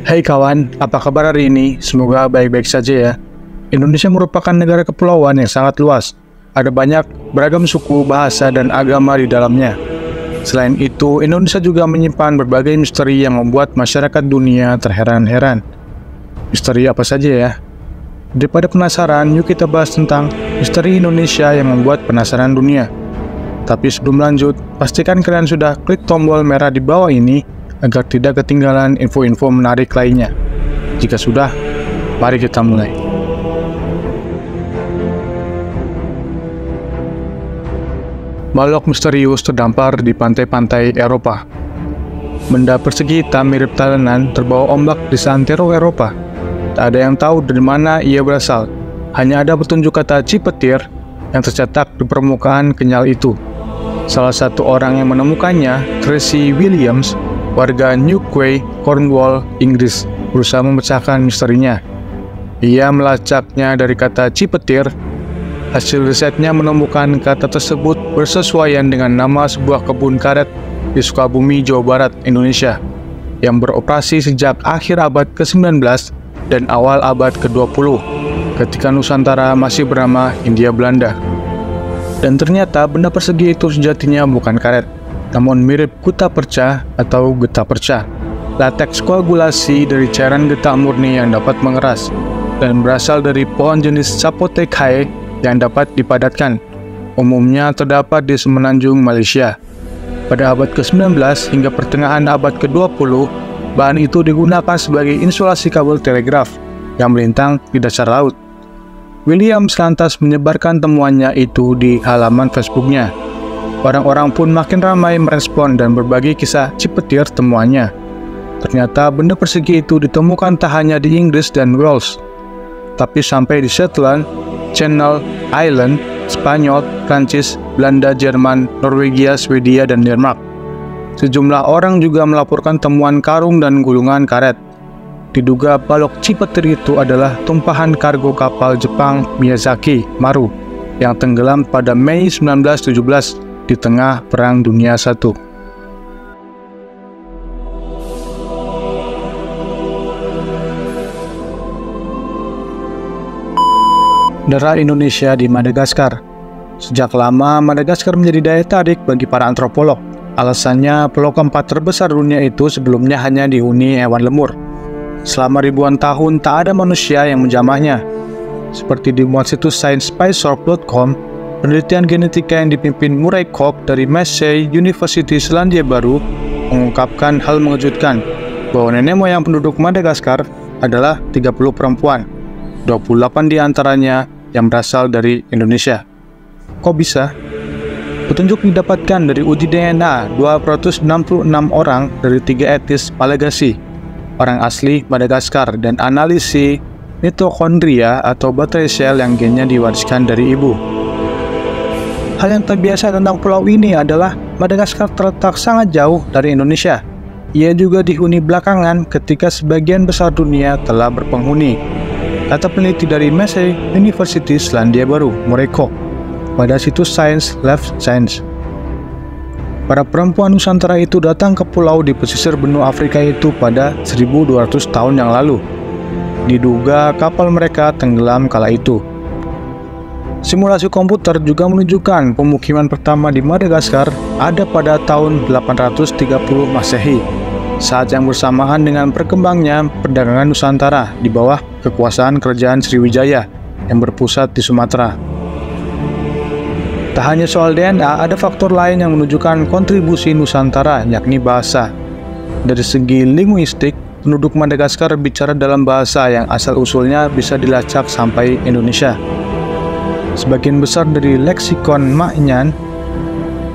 Hai kawan, apa kabar hari ini? Semoga baik-baik saja ya. Indonesia merupakan negara kepulauan yang sangat luas. Ada banyak beragam suku, bahasa, dan agama di dalamnya. Selain itu, Indonesia juga menyimpan berbagai misteri yang membuat masyarakat dunia terheran-heran. Misteri apa saja ya? Daripada penasaran, yuk kita bahas tentang misteri Indonesia yang membuat penasaran dunia. Tapi sebelum lanjut, pastikan kalian sudah klik tombol merah di bawah ini agar tidak ketinggalan info-info menarik lainnya. Jika sudah, mari kita mulai. Makhluk misterius terdampar di pantai-pantai Eropa. Benda persegi hitam mirip talenan terbawa ombak di seantero Eropa. Tak ada yang tahu dari mana ia berasal. Hanya ada petunjuk kata cipetir yang tercetak di permukaan kenyal itu. Salah satu orang yang menemukannya, Tracy Williams, warga Newquay, Cornwall, Inggris, berusaha memecahkan misterinya. Ia melacaknya dari kata cipetir. Hasil risetnya menemukan kata tersebut bersesuaian dengan nama sebuah kebun karet di Sukabumi, Jawa Barat, Indonesia, yang beroperasi sejak akhir abad ke-19 dan awal abad ke-20, ketika Nusantara masih bernama Hindia Belanda. Dan ternyata benda persegi itu sejatinya bukan karet, namun mirip kuta perca atau getah perca, lateks koagulasi dari cairan getah murni yang dapat mengeras, dan berasal dari pohon jenis Sapotecae yang dapat dipadatkan. Umumnya terdapat di semenanjung Malaysia. Pada abad ke-19 hingga pertengahan abad ke-20, bahan itu digunakan sebagai insulasi kabel telegraf yang melintang di dasar laut. Williams lantas menyebarkan temuannya itu di halaman Facebooknya. Orang-orang pun makin ramai merespon dan berbagi kisah cipetir temuannya. Ternyata benda persegi itu ditemukan tak hanya di Inggris dan Wales, tapi sampai di Shetland, Channel Island, Spanyol, Prancis, Belanda, Jerman, Norwegia, Swedia, dan Denmark. Sejumlah orang juga melaporkan temuan karung dan gulungan karet. Diduga balok cipetir itu adalah tumpahan kargo kapal Jepang Miyazaki Maru yang tenggelam pada Mei 1917 di tengah Perang Dunia I. Darah Indonesia di Madagaskar. Sejak lama, Madagaskar menjadi daya tarik bagi para antropolog. Alasannya, pulau keempat terbesar dunia itu sebelumnya hanya dihuni hewan lemur. Selama ribuan tahun, tak ada manusia yang menjamahnya. Seperti dimuat situs sciencespiceorg.com, penelitian genetika yang dipimpin Murray Koch dari Massey University Selandia Baru mengungkapkan hal mengejutkan bahwa nenek moyang penduduk Madagaskar adalah 30 perempuan, 28 diantaranya yang berasal dari Indonesia. Kok bisa? Petunjuk didapatkan dari uji DNA 266 orang dari 3 etnis Malagasy, orang asli Madagaskar, dan analisis mitokondria atau baterai sel yang gennya diwariskan dari ibu. Hal yang tak biasa tentang pulau ini adalah Madagaskar terletak sangat jauh dari Indonesia. Ia juga dihuni belakangan ketika sebagian besar dunia telah berpenghuni, kata peneliti dari Massey University Selandia Baru, Murray Koch, pada situs Science Life Science. Para perempuan Nusantara itu datang ke pulau di pesisir benua Afrika itu pada 1200 tahun yang lalu. Diduga kapal mereka tenggelam kala itu. Simulasi komputer juga menunjukkan pemukiman pertama di Madagaskar ada pada tahun 830 Masehi, saat yang bersamaan dengan berkembangnya perdagangan Nusantara di bawah kekuasaan kerajaan Sriwijaya yang berpusat di Sumatera. Tak hanya soal DNA, ada faktor lain yang menunjukkan kontribusi Nusantara, yakni bahasa. Dari segi linguistik, penduduk Madagaskar bicara dalam bahasa yang asal-usulnya bisa dilacak sampai Indonesia. Sebagian besar dari leksikon Maknyan,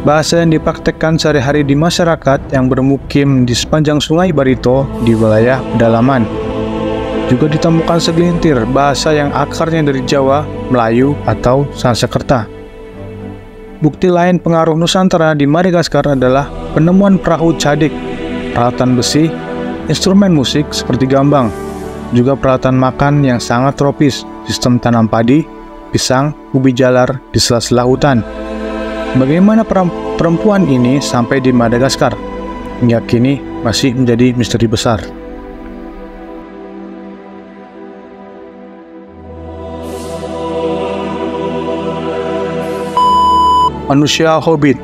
bahasa yang dipraktekkan sehari-hari di masyarakat yang bermukim di sepanjang Sungai Barito di wilayah pedalaman. Juga ditemukan segelintir bahasa yang akarnya dari Jawa, Melayu, atau Sanskerta. Bukti lain pengaruh Nusantara di Madagaskar adalah penemuan perahu cadik, peralatan besi, instrumen musik seperti gambang, juga peralatan makan yang sangat tropis, sistem tanam padi, pisang, ubi jalar di sela-sela hutan. Bagaimana perempuan ini sampai di Madagaskar? Hingga kini masih menjadi misteri besar. manusia hobbit.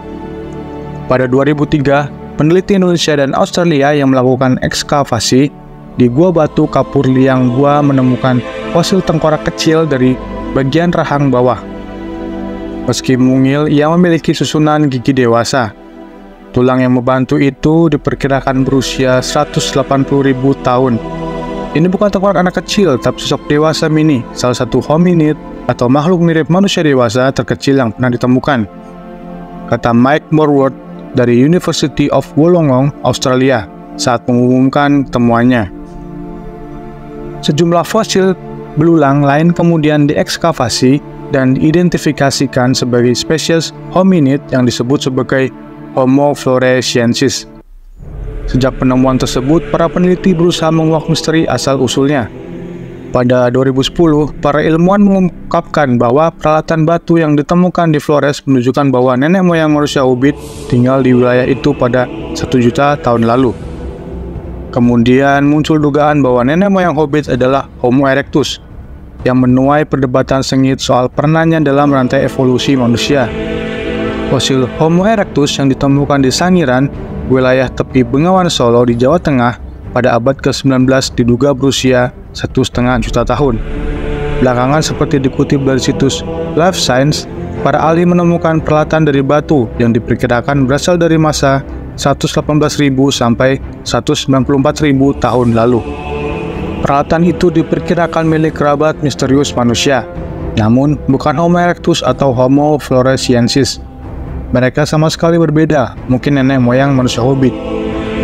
Pada 2003, peneliti Indonesia dan Australia yang melakukan ekskavasi di Gua Batu Kapur Liang Gua menemukan fosil tengkorak kecil dari bagian rahang bawah. Meski mungil, ia memiliki susunan gigi dewasa. Tulang yang membantu itu diperkirakan berusia 180.000 tahun. Ini bukan tengkorak anak kecil, tapi sosok dewasa mini, salah satu hominid atau makhluk mirip manusia dewasa terkecil yang pernah ditemukan, kata Mike Morworth dari University of Wollongong, Australia, saat mengumumkan temuannya. Sejumlah fosil belulang lain kemudian diekskavasi dan diidentifikasikan sebagai spesies hominid yang disebut sebagai Homo floresiensis. Sejak penemuan tersebut, para peneliti berusaha menguak misteri asal-usulnya. Pada 2010, para ilmuwan mengungkapkan bahwa peralatan batu yang ditemukan di Flores menunjukkan bahwa nenek moyang manusia hobbit tinggal di wilayah itu pada 1 juta tahun lalu. Kemudian muncul dugaan bahwa nenek moyang hobbit adalah Homo erectus, yang menuai perdebatan sengit soal perannya dalam rantai evolusi manusia. Fosil Homo erectus yang ditemukan di Sangiran, wilayah tepi Bengawan Solo di Jawa Tengah, pada abad ke-19 diduga berusia 1,5 juta tahun. Belakangan, seperti dikutip dari situs Life Science, para ahli menemukan peralatan dari batu yang diperkirakan berasal dari masa 118.000 sampai 194.000 tahun lalu. Peralatan itu diperkirakan milik kerabat misterius manusia, namun bukan Homo erectus atau Homo floresiensis. Mereka sama sekali berbeda, mungkin nenek moyang manusia hobbit.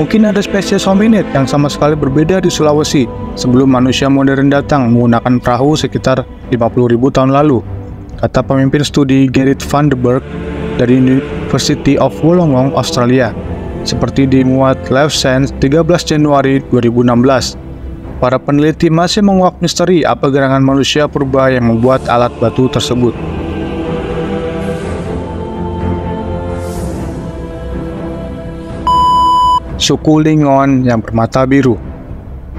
Mungkin ada spesies hominid yang sama sekali berbeda di Sulawesi sebelum manusia modern datang menggunakan perahu sekitar 50.000 tahun lalu, kata pemimpin studi Gerrit van den Berg dari University of Wollongong, Australia, seperti dimuat Life Science 13 Januari 2016. Para peneliti masih menguak misteri apa gerangan manusia purba yang membuat alat batu tersebut. Suku Lingon yang bermata biru.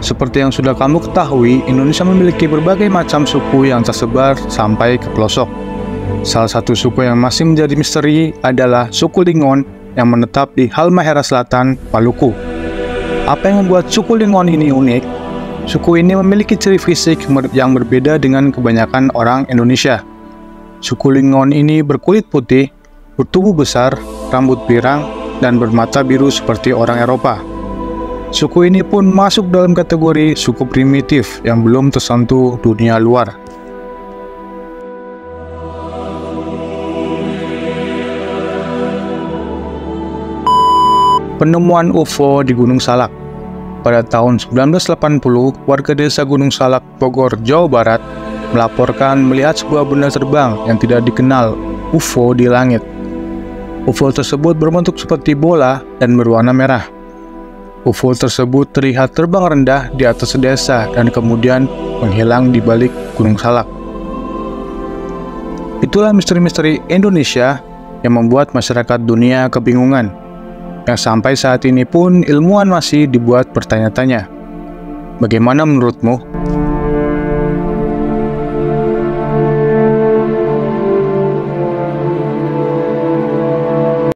Seperti yang sudah kamu ketahui, Indonesia memiliki berbagai macam suku yang tersebar sampai ke pelosok. Salah satu suku yang masih menjadi misteri adalah suku Lingon yang menetap di Halmahera Selatan, Maluku. Apa yang membuat suku Lingon ini unik? Suku ini memiliki ciri fisik yang berbeda dengan kebanyakan orang Indonesia. Suku Lingon ini berkulit putih, bertubuh besar, rambut pirang, dan bermata biru seperti orang Eropa. Suku ini pun masuk dalam kategori suku primitif yang belum tersentuh dunia luar. Penemuan UFO di Gunung Salak. Pada tahun 1980, warga desa Gunung Salak, Bogor, Jawa Barat, melaporkan melihat sebuah benda terbang yang tidak dikenal UFO di langit. UFO tersebut berbentuk seperti bola dan berwarna merah. UFO tersebut terlihat terbang rendah di atas desa dan kemudian menghilang di balik Gunung Salak. Itulah misteri-misteri Indonesia yang membuat masyarakat dunia kebingungan, yang sampai saat ini pun ilmuwan masih dibuat bertanya-tanya. Bagaimana menurutmu?